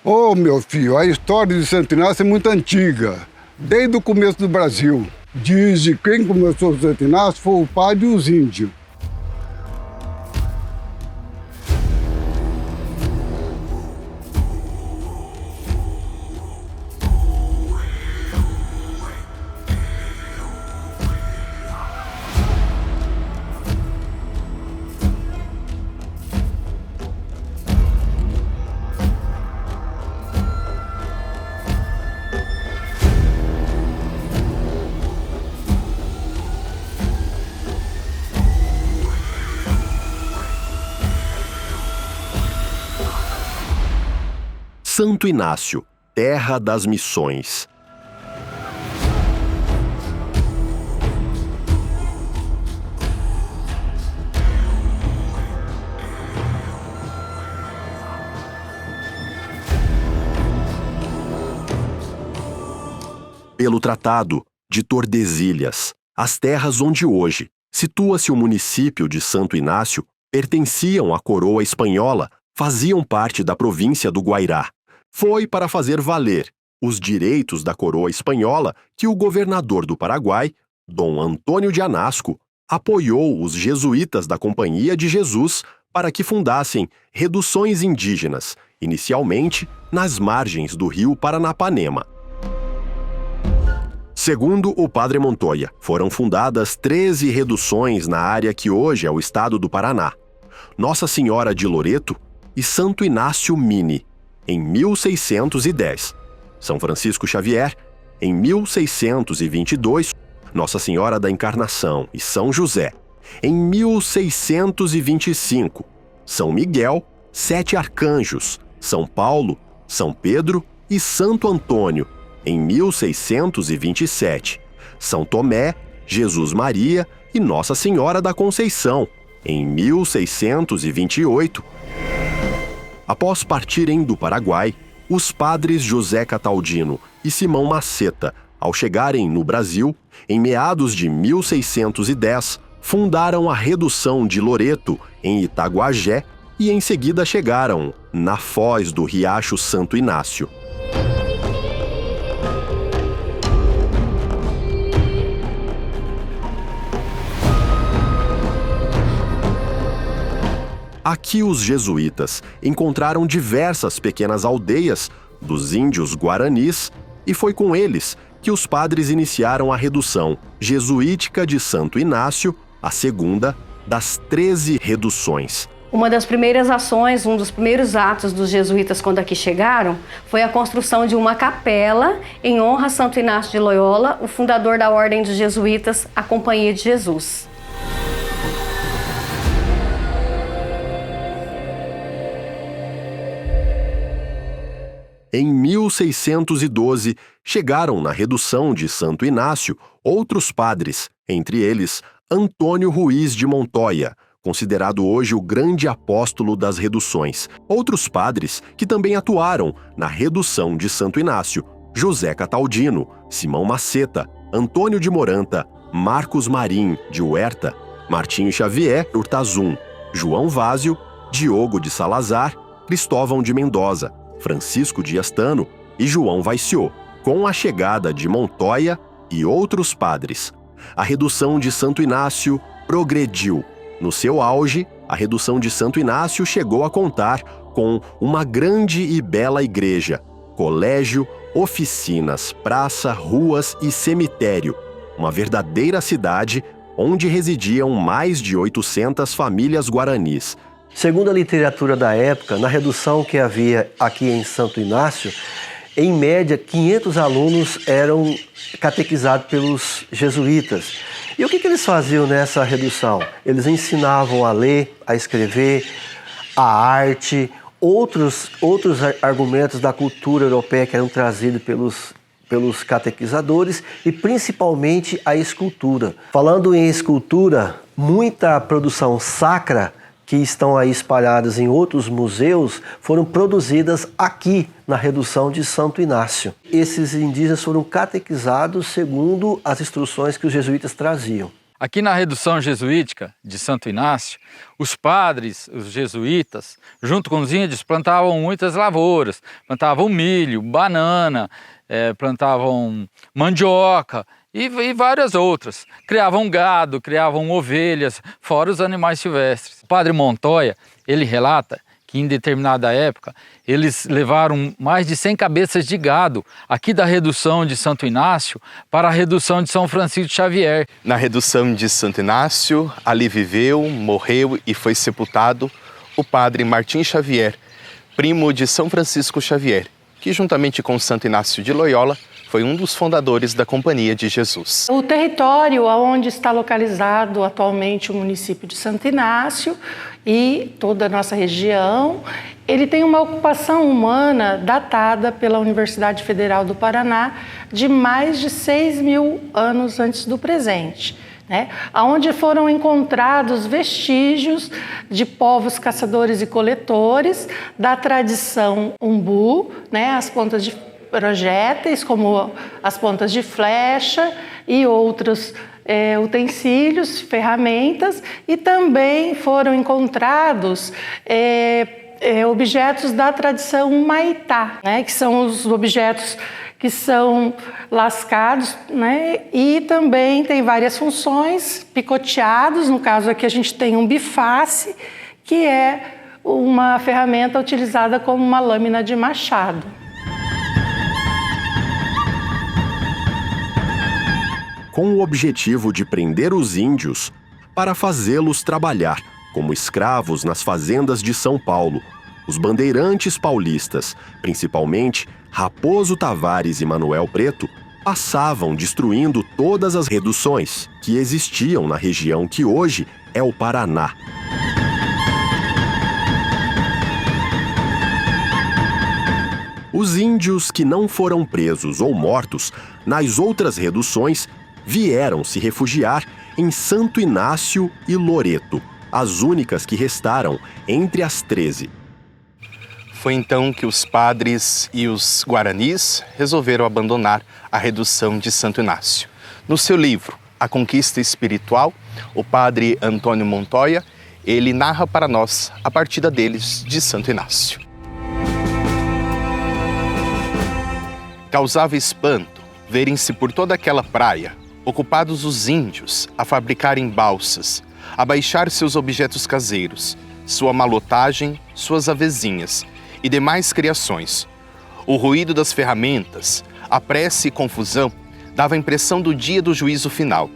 Ô, meu filho, a história de Santo Inácio é muito antiga, desde o começo do Brasil. Diz que quem começou o Santo Inácio foi o padre e os índios. Santo Inácio, terra das missões. Pelo Tratado de Tordesilhas, as terras onde hoje situa-se o município de Santo Inácio pertenciam à coroa espanhola, faziam parte da província do Guairá. Foi para fazer valer os direitos da coroa espanhola que o governador do Paraguai, Dom Antônio de Anasco, apoiou os jesuítas da Companhia de Jesus para que fundassem reduções indígenas, inicialmente nas margens do rio Paranapanema. Segundo o padre Montoya, foram fundadas 13 reduções na área que hoje é o estado do Paraná: Nossa Senhora de Loreto e Santo Inácio Mini, em 1610, São Francisco Xavier, em 1622, Nossa Senhora da Encarnação e São José, em 1625, São Miguel, Sete Arcanjos, São Paulo, São Pedro e Santo Antônio, em 1627, São Tomé, Jesus Maria e Nossa Senhora da Conceição, em 1628, Após partirem do Paraguai, os padres José Cataldino e Simão Maceta, ao chegarem no Brasil, em meados de 1610, fundaram a Redução de Loreto, em Itaguajé, e em seguida chegaram na foz do Riacho Santo Inácio. Aqui os jesuítas encontraram diversas pequenas aldeias dos índios guaranis e foi com eles que os padres iniciaram a redução jesuítica de Santo Inácio, a segunda das 13 reduções. Uma das primeiras ações, um dos primeiros atos dos jesuítas quando aqui chegaram, foi a construção de uma capela em honra a Santo Inácio de Loyola, o fundador da Ordem dos Jesuítas, a Companhia de Jesus. Em 1612, chegaram na redução de Santo Inácio outros padres, entre eles Antônio Ruiz de Montoya, considerado hoje o grande apóstolo das reduções. Outros padres que também atuaram na redução de Santo Inácio: José Cataldino, Simão Maceta, Antônio de Moranta, Marcos Marim de Huerta, Martinho Xavier Urtazum, João Vázio, Diogo de Salazar, Cristóvão de Mendoza, Francisco Dias Tano e João Vaiciot, com a chegada de Montoya e outros padres. A redução de Santo Inácio progrediu. No seu auge, a redução de Santo Inácio chegou a contar com uma grande e bela igreja, colégio, oficinas, praça, ruas e cemitério, uma verdadeira cidade onde residiam mais de 800 famílias guaranis. Segundo a literatura da época, na redução que havia aqui em Santo Inácio, em média, 500 alunos eram catequizados pelos jesuítas. E o que eles faziam nessa redução? Eles ensinavam a ler, a escrever, a arte, outros argumentos da cultura europeia que eram trazidos pelos catequizadores e principalmente a escultura. Falando em escultura, Muita produção sacra que estão aí espalhadas em outros museus foram produzidas aqui na redução de Santo Inácio. Esses indígenas foram catequizados segundo as instruções que os jesuítas traziam. Aqui na redução jesuítica de Santo Inácio, os padres, os jesuítas, junto com os índios, plantavam muitas lavouras, plantavam milho, banana, plantavam mandioca e várias outras. Criavam gado, criavam ovelhas, fora os animais silvestres. O padre Montoya, ele relata que em determinada época eles levaram mais de 100 cabeças de gado aqui da redução de Santo Inácio para a redução de São Francisco Xavier. Na redução de Santo Inácio, ali viveu, morreu e foi sepultado o padre Martim Xavier, primo de São Francisco Xavier, que juntamente com Santo Inácio de Loyola foi um dos fundadores da Companhia de Jesus. O território onde está localizado atualmente o município de Santo Inácio e toda a nossa região, ele tem uma ocupação humana datada pela Universidade Federal do Paraná de mais de 6.000 anos antes do presente, onde foram encontrados vestígios de povos caçadores e coletores, da tradição umbu, as pontas de projéteis, como as pontas de flecha e outros utensílios, ferramentas, e também foram encontrados objetos da tradição Humaitá, que são os objetos que são lascados, e também tem várias funções, picoteados. No caso aqui a gente tem um biface, que é uma ferramenta utilizada como uma lâmina de machado. Com o objetivo de prender os índios para fazê-los trabalhar como escravos nas fazendas de São Paulo, os bandeirantes paulistas, principalmente Raposo Tavares e Manuel Preto, passavam destruindo todas as reduções que existiam na região que hoje é o Paraná. Os índios que não foram presos ou mortos nas outras reduções vieram se refugiar em Santo Inácio e Loreto, as únicas que restaram entre as 13. Foi então que os padres e os guaranis resolveram abandonar a redução de Santo Inácio. No seu livro, A Conquista Espiritual, o padre Antônio Montoya, ele narra para nós a partida deles de Santo Inácio. Causava espanto verem-se por toda aquela praia ocupados os índios a fabricarem balsas, a baixar seus objetos caseiros, sua malotagem, suas avezinhas e demais criações. O ruído das ferramentas, a prece e confusão dava a impressão do dia do juízo final.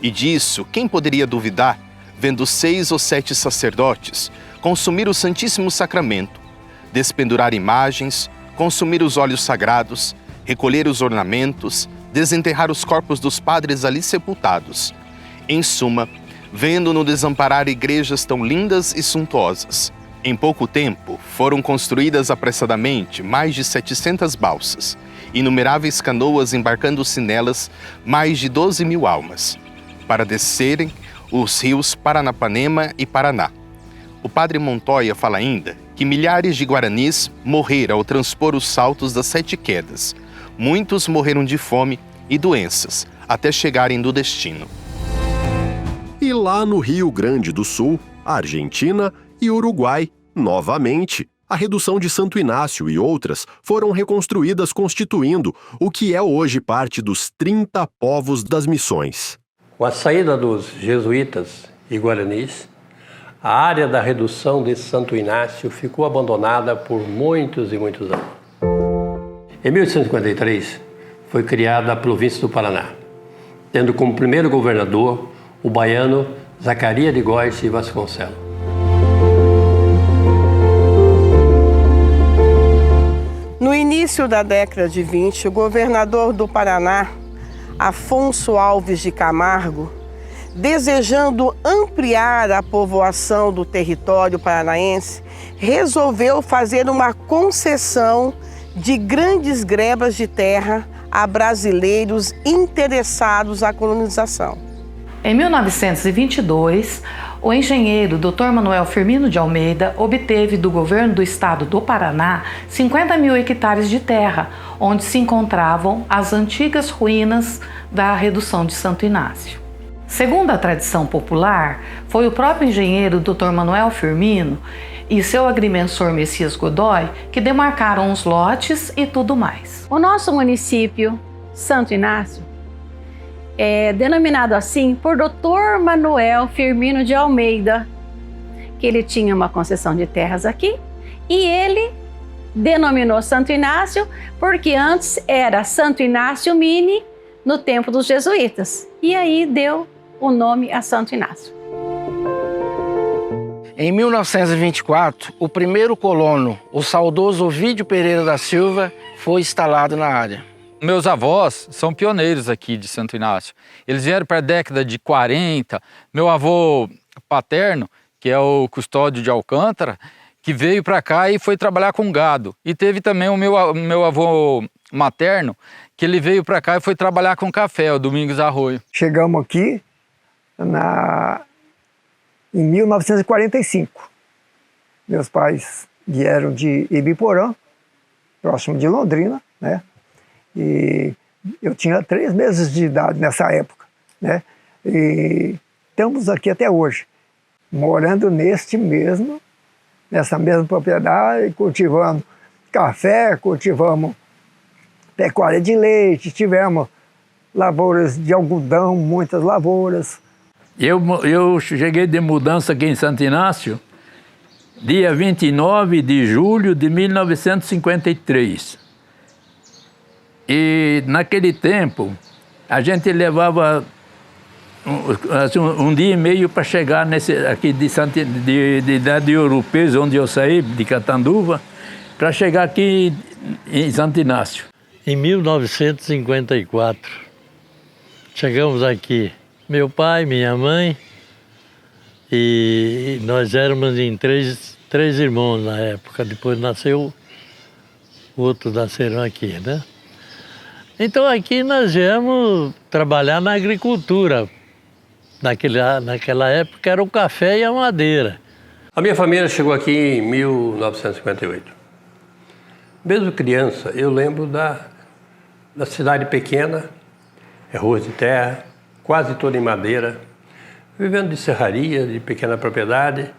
E disso, quem poderia duvidar, vendo 6 ou 7 sacerdotes consumir o Santíssimo Sacramento, despendurar imagens, consumir os óleos sagrados, recolher os ornamentos, desenterrar os corpos dos padres ali sepultados. Em suma, vendo-no desamparar igrejas tão lindas e suntuosas. Em pouco tempo, foram construídas apressadamente mais de 700 balsas, inumeráveis canoas embarcando-se nelas mais de 12.000 almas, para descerem os rios Paranapanema e Paraná. O padre Montoya fala ainda que milhares de guaranis morreram ao transpor os saltos das 7 quedas. Muitos morreram de fome e doenças, até chegarem no destino. E lá no Rio Grande do Sul, Argentina e Uruguai, novamente, a redução de Santo Inácio e outras foram reconstruídas constituindo o que é hoje parte dos 30 povos das missões. Com a saída dos jesuítas e guaranis, a área da redução de Santo Inácio ficou abandonada por muitos e muitos anos. Em 1853, foi criada a província do Paraná, tendo como primeiro governador o baiano Zacarias de Góes e Vasconcelos. No início da década de 20, o governador do Paraná, Afonso Alves de Camargo, desejando ampliar a povoação do território paranaense, resolveu fazer uma concessão de grandes grebas de terra a brasileiros interessados à colonização. Em 1922, o engenheiro Dr. Manuel Firmino de Almeida obteve do governo do estado do Paraná 50 mil hectares de terra, onde se encontravam as antigas ruínas da redução de Santo Inácio. Segundo a tradição popular, foi o próprio engenheiro Dr. Manuel Firmino e seu agrimensor Messias Godoy que demarcaram os lotes e tudo mais. O nosso município, Santo Inácio, é denominado assim por Dr. Manuel Firmino de Almeida, que ele tinha uma concessão de terras aqui e ele denominou Santo Inácio porque antes era Santo Inácio Mini no tempo dos jesuítas e aí deu o nome a Santo Inácio. Em 1924, o primeiro colono, o saudoso Ovídio Pereira da Silva, foi instalado na área. Meus avós são pioneiros aqui de Santo Inácio. Eles vieram para a década de 40. Meu avô paterno, que é o Custódio de Alcântara, que veio para cá e foi trabalhar com gado. E teve também o meu avô materno, que ele veio para cá e foi trabalhar com café, o Domingos Arroio. Chegamos aqui em 1945. Meus pais vieram de Ibiporã, próximo de Londrina, né? E eu tinha 3 meses de idade nessa época, né? E estamos aqui até hoje, morando nessa mesma propriedade, cultivando café, cultivamos pecuária de leite, tivemos lavouras de algodão, muitas lavouras. Eu cheguei de mudança aqui em Santo Inácio, dia 29 de julho de 1953. E naquele tempo, a gente levava um dia e meio para chegar aqui de Ouro-Preso, onde eu saí, de Catanduva, para chegar aqui em Santo Inácio. Em 1954, chegamos aqui, meu pai, minha mãe, e nós éramos em três irmãos na época, depois outros nasceram aqui, né? Então aqui nós viemos trabalhar na agricultura. Naquela época era o café e a madeira. A minha família chegou aqui em 1958. Mesmo criança, eu lembro da cidade pequena, ruas de terra, quase toda em madeira, vivendo de serraria, de pequena propriedade,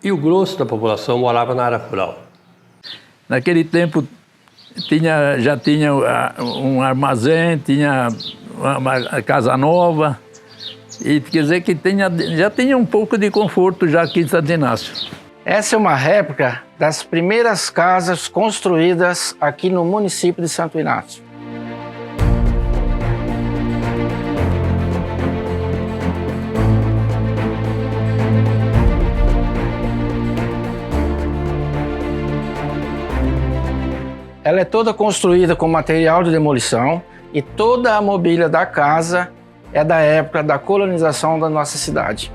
e o grosso da população morava na área rural. Naquele tempo já tinha um armazém, tinha uma casa nova, e quer dizer que já tinha um pouco de conforto já aqui em Santo Inácio. Essa é uma réplica das primeiras casas construídas aqui no município de Santo Inácio. Ela é toda construída com material de demolição e toda a mobília da casa é da época da colonização da nossa cidade.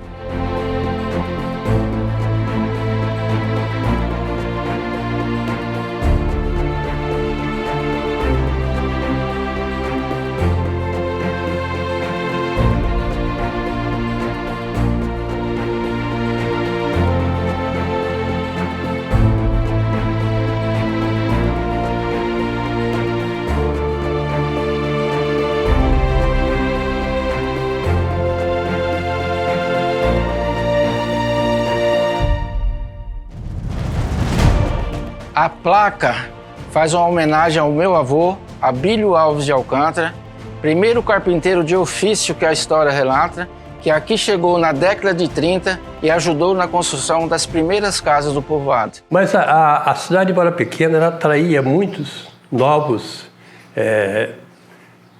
A placa faz uma homenagem ao meu avô, Abílio Alves de Alcântara, primeiro carpinteiro de ofício que a história relata, que aqui chegou na década de 30 e ajudou na construção das primeiras casas do povoado. Mas a cidade, embora pequena, ela atraía muitos novos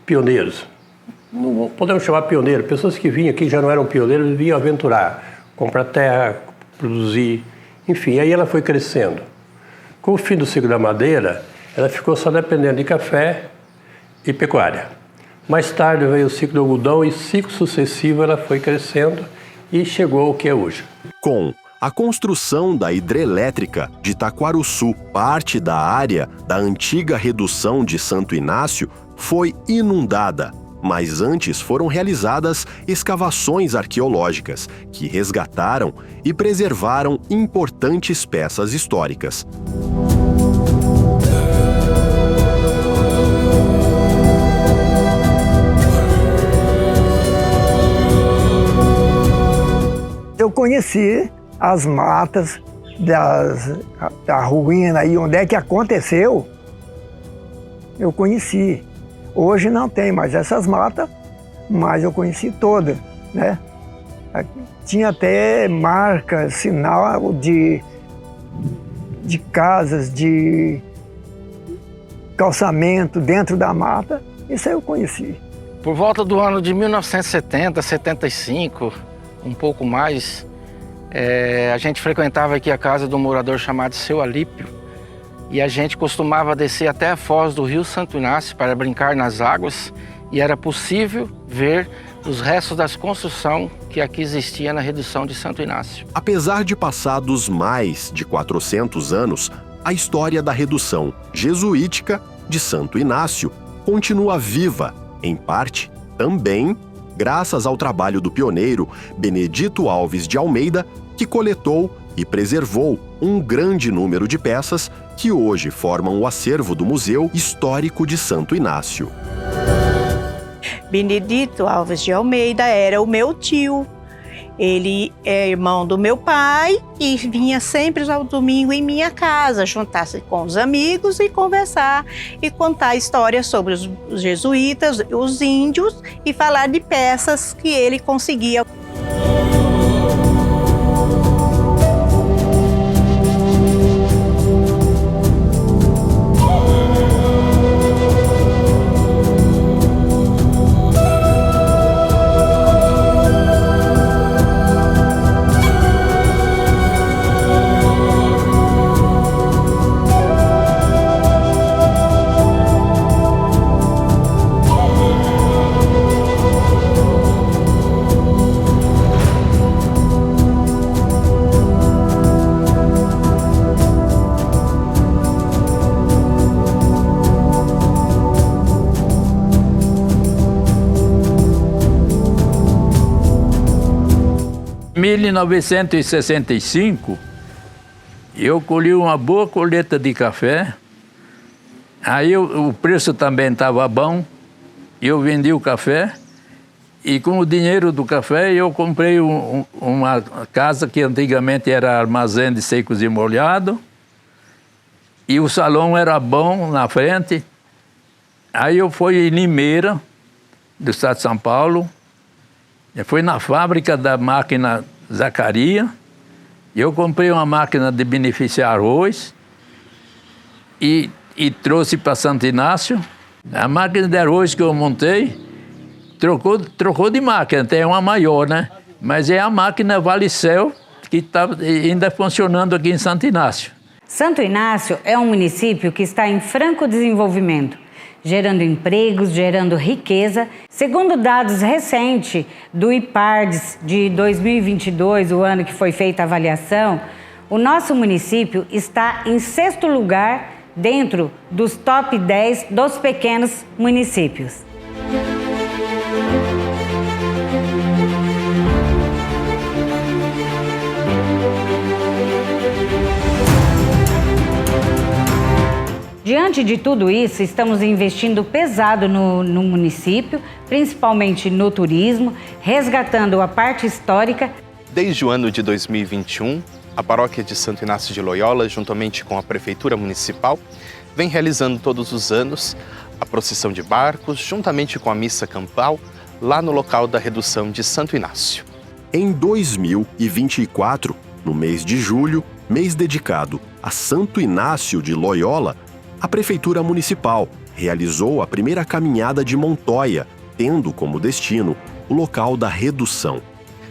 pioneiros. Não podemos chamar pioneiro, pessoas que vinham aqui já não eram pioneiros, vinham aventurar, comprar terra, produzir, enfim, aí ela foi crescendo. Com o fim do ciclo da madeira, ela ficou só dependendo de café e pecuária. Mais tarde veio o ciclo do algodão e ciclo sucessivo ela foi crescendo e chegou ao que é hoje. Com a construção da hidrelétrica de Taquaruçu, parte da área da antiga redução de Santo Inácio foi inundada, mas antes foram realizadas escavações arqueológicas, que resgataram e preservaram importantes peças históricas. Eu conheci as matas da ruína e onde é que aconteceu, eu conheci. Hoje não tem mais essas matas, mas eu conheci todas, né? Tinha até marcas, sinal de casas, de calçamento dentro da mata, isso aí eu conheci. Por volta do ano de 1970, 75, um pouco mais, a gente frequentava aqui a casa de um morador chamado Seu Alípio, e a gente costumava descer até a foz do rio Santo Inácio para brincar nas águas, e era possível ver os restos das construções que aqui existia na redução de Santo Inácio. Apesar de passados mais de 400 anos, a história da redução jesuítica de Santo Inácio continua viva, em parte também graças ao trabalho do pioneiro Benedito Alves de Almeida, que coletou e preservou um grande número de peças que hoje formam o acervo do Museu Histórico de Santo Inácio. Benedito Alves de Almeida era o meu tio. Ele é irmão do meu pai e vinha sempre ao domingo em minha casa, juntar-se com os amigos e conversar e contar histórias sobre os jesuítas, os índios e falar de peças que ele conseguia. Em 1965, eu colhi uma boa colheita de café, aí o preço também estava bom, eu vendi o café e com o dinheiro do café eu comprei uma casa que antigamente era armazém de secos e molhados e o salão era bom na frente. Aí eu fui em Limeira, do estado de São Paulo, eu fui na fábrica da máquina Zacaria, eu comprei uma máquina de beneficiar arroz e trouxe para Santo Inácio. A máquina de arroz que eu montei trocou de máquina, tem uma maior, né? Mas é a máquina Valicel que está ainda funcionando aqui em Santo Inácio. Santo Inácio é um município que está em franco desenvolvimento, gerando empregos, gerando riqueza. Segundo dados recentes do IPARDES de 2022, o ano que foi feita a avaliação, o nosso município está em 6º lugar dentro dos top 10 dos pequenos municípios. Diante de tudo isso, estamos investindo pesado no município, principalmente no turismo, resgatando a parte histórica. Desde o ano de 2021, a Paróquia de Santo Inácio de Loyola, juntamente com a Prefeitura Municipal, vem realizando todos os anos a procissão de barcos, juntamente com a missa campal, lá no local da redução de Santo Inácio. Em 2024, no mês de julho, mês dedicado a Santo Inácio de Loyola, a Prefeitura Municipal realizou a primeira caminhada de Montoya, tendo como destino o local da redução.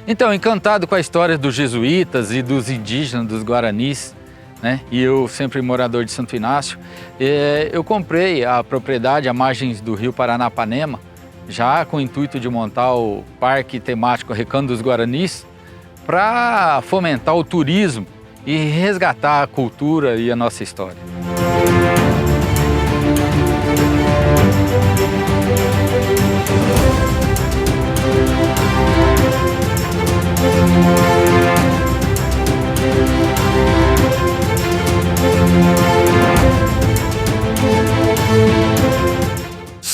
Então, encantado com a história dos jesuítas e dos indígenas, dos guaranis, né? E eu, sempre morador de Santo Inácio, eu comprei a propriedade à margem do rio Paranapanema, já com o intuito de montar o Parque Temático Recanto dos Guaranis, para fomentar o turismo e resgatar a cultura e a nossa história.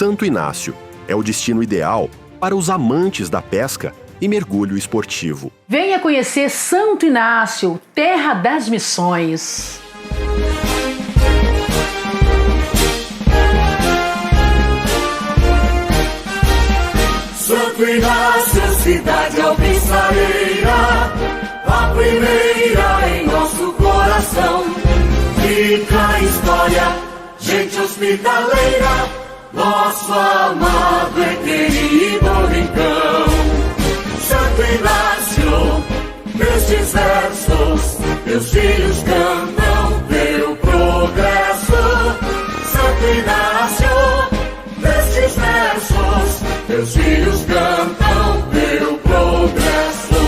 Santo Inácio é o destino ideal para os amantes da pesca e mergulho esportivo. Venha conhecer Santo Inácio, terra das missões. Santo Inácio, cidade alvissareira, a primeira em nosso coração. Rica a história, gente hospitaleira, nosso amado e querido rincão. Santo Inácio, nestes versos, meus filhos cantam pelo progresso. Santo Inácio, nestes versos, meus filhos cantam pelo progresso.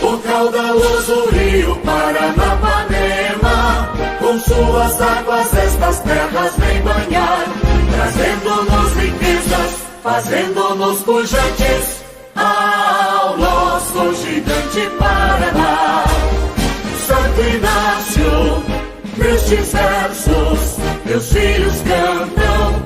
O caudaloso rio Paranapanema, com suas águas estas terras vem banhar, trazendo-nos riquezas, fazendo-nos pujantes ao nosso gigante Paraná. Santo Inácio, nestes versos, meus filhos cantam